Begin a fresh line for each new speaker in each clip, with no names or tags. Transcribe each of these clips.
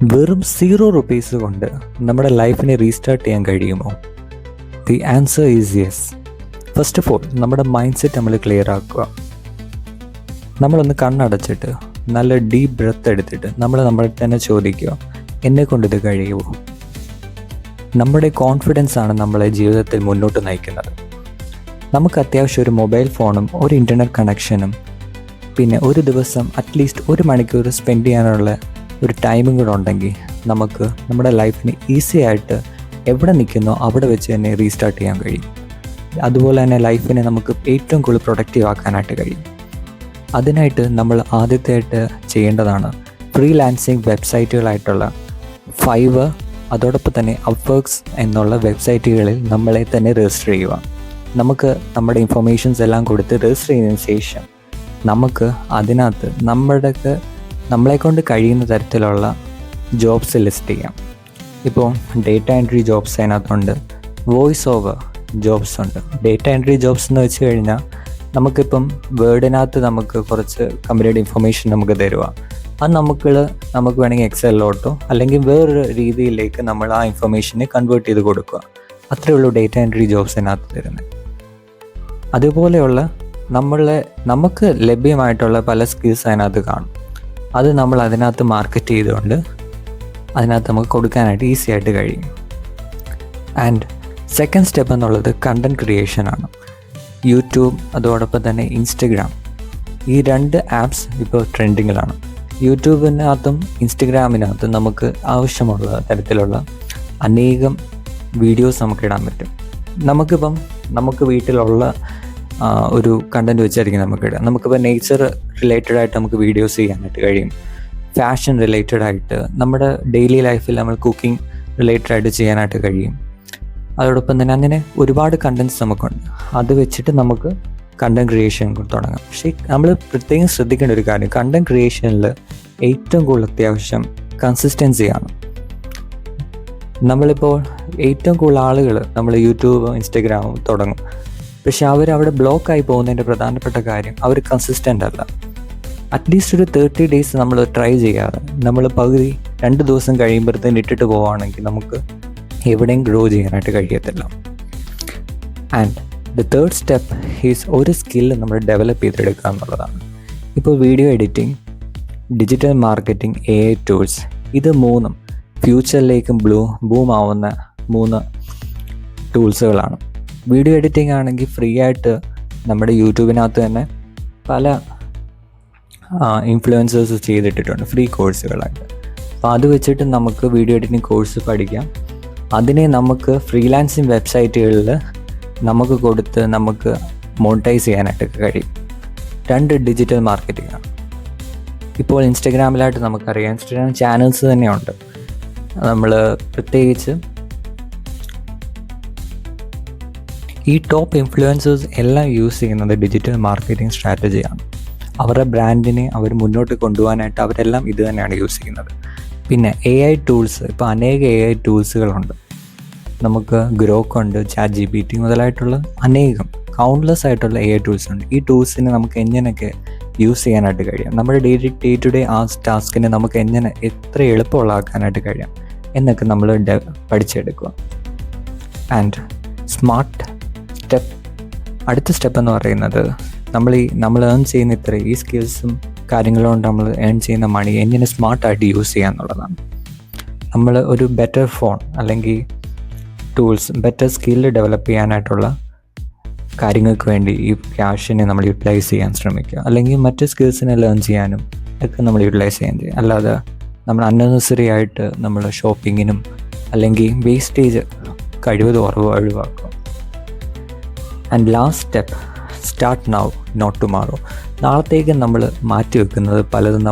വെറും 0 റുപ്പീസ് കൊണ്ട് നമ്മുടെ ലൈഫിനെ റീസ്റ്റാർട്ട് ചെയ്യാൻ കഴിയുമോ? The answer is yes. First of all നമ്മുടെ മൈൻഡ് സെറ്റ് നമ്മൾ ക്ലിയർ ആക്കുക. നമ്മളൊന്ന് കണ്ണടച്ചിട്ട് നല്ല ഡീപ്പ് ബ്രെത്ത് എടുത്തിട്ട് നമ്മളെ തന്നെ ചോദിക്കുക, എന്നെ കൊണ്ടിത് കഴിയുമോ? നമ്മുടെ കോൺഫിഡൻസ് ആണ് നമ്മളെ ജീവിതത്തിൽ മുന്നോട്ട് നയിക്കുന്നത്. നമുക്ക് അത്യാവശ്യം ഒരു മൊബൈൽ ഫോണും ഒരു ഇൻ്റർനെറ്റ് കണക്ഷനും പിന്നെ ഒരു ദിവസം അറ്റ്ലീസ്റ്റ് 1 മണിക്കൂർ സ്പെൻഡ് ചെയ്യാനുള്ള ഒരു ടൈമും കൂടെ ഉണ്ടെങ്കിൽ നമുക്ക് നമ്മുടെ ലൈഫിന് ഈസി ആയിട്ട് എവിടെ നിൽക്കുന്നോ അവിടെ വെച്ച് തന്നെ റീസ്റ്റാർട്ട് ചെയ്യാൻ കഴിയും. അതുപോലെ തന്നെ ലൈഫിനെ നമുക്ക് ഏറ്റവും കൂടുതൽ പ്രൊഡക്റ്റീവ് ആക്കാനായിട്ട് കഴിയും. അതിനായിട്ട് നമ്മൾ ആദ്യത്തെയായിട്ട് ചെയ്യേണ്ടതാണ് ഫ്രീലാൻസിങ് വെബ്സൈറ്റുകളായിട്ടുള്ള ഫൈവർ, അതോടൊപ്പം തന്നെ അപ്വർക്സ് എന്നുള്ള വെബ്സൈറ്റുകളിൽ നമ്മളെ തന്നെ രജിസ്റ്റർ ചെയ്യുക. നമുക്ക് നമ്മുടെ ഇൻഫർമേഷൻസ് എല്ലാം കൊടുത്ത് രജിസ്റ്റർ ചെയ്തതിന് ശേഷം നമുക്ക് അതിനകത്ത് നമ്മളെക്കൊണ്ട് കഴിയുന്ന തരത്തിലുള്ള ജോബ്സ് ലിസ്റ്റ് ചെയ്യാം. ഇപ്പോൾ ഡേറ്റ എൻട്രി ജോബ്സ് അതിനകത്തുണ്ട്, വോയിസ് ഓവർ ജോബ്സ് ഉണ്ട്. ഡേറ്റ എൻട്രി ജോബ്സ് എന്ന് വെച്ച് കഴിഞ്ഞാൽ നമുക്കിപ്പം വേർഡിനകത്ത് നമുക്ക് കുറച്ച് കമ്പനിയുടെ ഇൻഫർമേഷൻ നമുക്ക് തരുക. അത് നമുക്ക് വേണമെങ്കിൽ എക്സലിലോട്ടോ അല്ലെങ്കിൽ വേറൊരു രീതിയിലേക്ക് നമ്മൾ ആ ഇൻഫർമേഷനെ കൺവേർട്ട് ചെയ്ത് കൊടുക്കുക. അത്രയേ ഉള്ളൂ ഡേറ്റ എൻട്രി ജോബ്സ് അതിനകത്ത് തരുന്നത്. അതുപോലെയുള്ള നമുക്ക് ലഭ്യമായിട്ടുള്ള പല സ്കിൽസ് അതിനകത്ത് കാണും. അത് നമ്മൾ അതിനകത്ത് മാർക്കറ്റ് ചെയ്തുകൊണ്ട് അതിനകത്ത് നമുക്ക് കൊടുക്കാനായിട്ട് ഈസി ആയിട്ട് കഴിയും. ആൻഡ് സെക്കൻഡ് സ്റ്റെപ്പ് എന്നുള്ളത് കണ്ടൻറ് ക്രിയേഷനാണ്. യൂട്യൂബ് അതോടൊപ്പം തന്നെ ഇൻസ്റ്റഗ്രാം, ഈ 2 ആപ്സ് ഇപ്പോൾ ട്രെൻഡിങ്ങിലാണ്. യൂട്യൂബിനകത്തും ഇൻസ്റ്റഗ്രാമിനകത്തും നമുക്ക് ആവശ്യമുള്ള തരത്തിലുള്ള അനേകം വീഡിയോസ് നമുക്ക് ഇടാൻ പറ്റും. നമുക്ക് വീട്ടിലുള്ള ഒരു കണ്ടൻറ്റ് വെച്ചായിരിക്കും നമുക്കിടാം. നമുക്കിപ്പോൾ നേച്ചർ റിലേറ്റഡ് ആയിട്ട് നമുക്ക് വീഡിയോസ് ചെയ്യാനായിട്ട് കഴിയും. ഫാഷൻ റിലേറ്റഡ് ആയിട്ട് നമ്മുടെ ഡെയിലി ലൈഫിൽ നമ്മൾ കുക്കിംഗ് റിലേറ്റഡ് ആയിട്ട് ചെയ്യാനായിട്ട് കഴിയും. അതോടൊപ്പം തന്നെ അങ്ങനെ ഒരുപാട് കണ്ടൻറ്റ്സ് നമുക്കുണ്ട്. അത് വെച്ചിട്ട് നമുക്ക് കണ്ടൻറ് ക്രിയേഷൻ തുടങ്ങാം. പക്ഷേ നമ്മൾ പ്രത്യേകം ശ്രദ്ധിക്കേണ്ട ഒരു കാര്യം, കണ്ടൻറ് ക്രിയേഷനിൽ ഏറ്റവും കൂടുതൽ അത്യാവശ്യം കൺസിസ്റ്റൻസിയാണ്. നമ്മളിപ്പോൾ ഏറ്റവും കൂടുതൽ ആളുകൾ നമ്മൾ യൂട്യൂബും ഇൻസ്റ്റഗ്രാമും തുടങ്ങും. പക്ഷെ അവരവിടെ ബ്ലോക്കായി പോകുന്നതിൻ്റെ പ്രധാനപ്പെട്ട കാര്യം അവർ കൺസിസ്റ്റൻ്റ് അല്ല. അറ്റ്ലീസ്റ്റ് ഒരു 30 ഡേയ്സ് നമ്മൾ ട്രൈ ചെയ്യാറ് നമ്മൾ പകുതി 2 ദിവസം കഴിയുമ്പോഴത്തേന് ഇട്ടിട്ട് പോവുകയാണെങ്കിൽ നമുക്ക് എവിടെയും ഗ്രോ ചെയ്യാനായിട്ട് കഴിയത്തില്ല. And the third step is ഒരു സ്കില്ല് നമ്മൾ ഡെവലപ്പ് ചെയ്തെടുക്കുക എന്നുള്ളതാണ്. ഇപ്പോൾ video editing, digital marketing, AI tools, ഇത് 3 ഫ്യൂച്ചറിലേക്കും ബൂം ആവുന്ന 3 ടൂൾസുകളാണ്. വീഡിയോ എഡിറ്റിംഗ് ആണെങ്കിൽ ഫ്രീ ആയിട്ട് നമ്മുടെ യൂട്യൂബിനകത്ത് തന്നെ പല ഇൻഫ്ലുവൻസേഴ്സ് ചെയ്തിട്ടിട്ടുണ്ട് ഫ്രീ കോഴ്സുകളായിട്ട്. അപ്പോൾ അത് വെച്ചിട്ട് നമുക്ക് വീഡിയോ എഡിറ്റിംഗ് കോഴ്സ് പഠിക്കാം. അതിനെ നമുക്ക് ഫ്രീലാൻസിങ് വെബ്സൈറ്റുകളിൽ നമുക്ക് കൊടുത്ത് നമുക്ക് മോണിറ്റൈസ് ചെയ്യാനായിട്ട് കഴിയും. 2 ഡിജിറ്റൽ മാർക്കറ്റിംഗ് ആണ്. ഇപ്പോൾ ഇൻസ്റ്റഗ്രാമിലായിട്ട് നമുക്കറിയാം, ഇൻസ്റ്റഗ്രാം ചാനൽസ് തന്നെയുണ്ട്. നമ്മൾ പ്രത്യേകിച്ച് ഈ ടോപ്പ് ഇൻഫ്ലുവൻസേഴ്സ് എല്ലാം യൂസ് ചെയ്യുന്നത് ഡിജിറ്റൽ മാർക്കറ്റിംഗ് സ്ട്രാറ്റജിയാണ്. അവരുടെ ബ്രാൻഡിനെ അവർ മുന്നോട്ട് കൊണ്ടുപോകാനായിട്ട് അവരെല്ലാം ഇത് തന്നെയാണ് യൂസ് ചെയ്യുന്നത്. പിന്നെ AI ടൂൾസ്, ഇപ്പോൾ അനേക AI ടൂൾസുകളുണ്ട്. നമുക്ക് ഗ്രോക്ക് ഉണ്ട്, ChatGPT മുതലായിട്ടുള്ള അനേകം കൗണ്ട്ലെസ് ആയിട്ടുള്ള AI ടൂൾസ് ഉണ്ട്. ഈ ടൂൾസിനെ നമുക്ക് എങ്ങനെയൊക്കെ യൂസ് ചെയ്യാനായിട്ട് കഴിയാം, നമ്മുടെ ഡേ ടു ഡേ ആ ടാസ്കിനെ നമുക്ക് എത്ര എളുപ്പമുള്ളതാക്കാനായിട്ട് കഴിയാം എന്നൊക്കെ നമ്മൾ പഠിച്ചെടുക്കുക. ആൻഡ് അടുത്ത സ്റ്റെപ്പ് എന്ന് പറയുന്നത് നമ്മൾ ഏൺ ചെയ്യുന്ന ഈ സ്കിൽസും കാര്യങ്ങളും കൊണ്ട് നമ്മൾ ഏൺ ചെയ്യുന്ന മണി എങ്ങനെ സ്മാർട്ടായിട്ട് യൂസ് ചെയ്യുക എന്നുള്ളതാണ്. നമ്മൾ ഒരു ബെറ്റർ ഫോൺ അല്ലെങ്കിൽ ടൂൾസ്, ബെറ്റർ സ്കില്ല് ഡെവലപ്പ് ചെയ്യാനായിട്ടുള്ള കാര്യങ്ങൾക്ക് വേണ്ടി ഈ ക്യാഷിനെ നമ്മൾ യൂട്ടിലൈസ് ചെയ്യാൻ ശ്രമിക്കുക. അല്ലെങ്കിൽ മറ്റ് സ്കിൽസിനെ ലേൺ ചെയ്യാനും ഒക്കെ നമ്മൾ യൂട്ടിലൈസ് ചെയ്യാൻ ചെയ്യും. അല്ലാതെ നമ്മൾ അൺനെസസറി ആയിട്ട് നമ്മൾ ഷോപ്പിങ്ങിനും അല്ലെങ്കിൽ വേസ്റ്റേജ് കഴിവതും ഒഴിവാക്കുക. And last step, start now not tomorrow. നാളത്തേക്ക് നമ്മൾ മാറ്റി വെക്കുന്നത് പലതും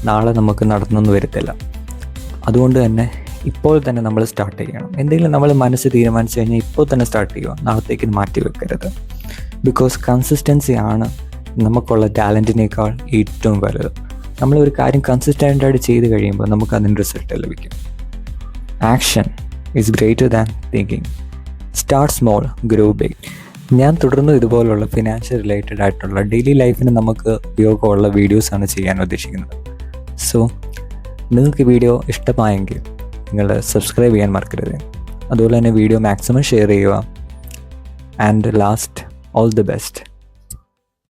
നാളെ നമുക്ക് നടന്നൊന്നും വരത്തില്ല. അതുകൊണ്ട് തന്നെ ഇപ്പോൾ തന്നെ നമ്മൾ സ്റ്റാർട്ട് ചെയ്യണം. എന്തെങ്കിലും നമ്മൾ മനസ്സ് തീരുമാനിച്ചു കഴിഞ്ഞാൽ ഇപ്പോൾ തന്നെ സ്റ്റാർട്ട് ചെയ്യുക, നാളത്തേക്ക് മാറ്റി വെക്കരുത്. ബിക്കോസ് കൺസിസ്റ്റൻസി ആണ് നമുക്കുള്ള ടാലൻറ്റിനേക്കാൾ ഏറ്റവും വലുത്. നമ്മളൊരു കാര്യം കൺസിസ്റ്റൻ്റായിട്ട് ചെയ്ത് കഴിയുമ്പോൾ നമുക്ക് അതിന് റിസൾട്ട് ലഭിക്കും. Action is greater than thinking. Start small, grow big. ഞാൻ തുടർന്ന് ഇതുപോലുള്ള ഫിനാൻഷ്യൽ റിലേറ്റഡ് ആയിട്ടുള്ള ഡെയിലി ലൈഫിന് നമുക്ക് ഉപയോഗമുള്ള വീഡിയോസാണ് ചെയ്യാൻ ഉദ്ദേശിക്കുന്നത്. സോ നിങ്ങൾക്ക് ഈ വീഡിയോ ഇഷ്ടമായെങ്കിൽ നിങ്ങൾ സബ്സ്ക്രൈബ് ചെയ്യാൻ മറക്കരുത്. അതുപോലെ തന്നെ വീഡിയോ മാക്സിമം ഷെയർ ചെയ്യുക. And last, all the best.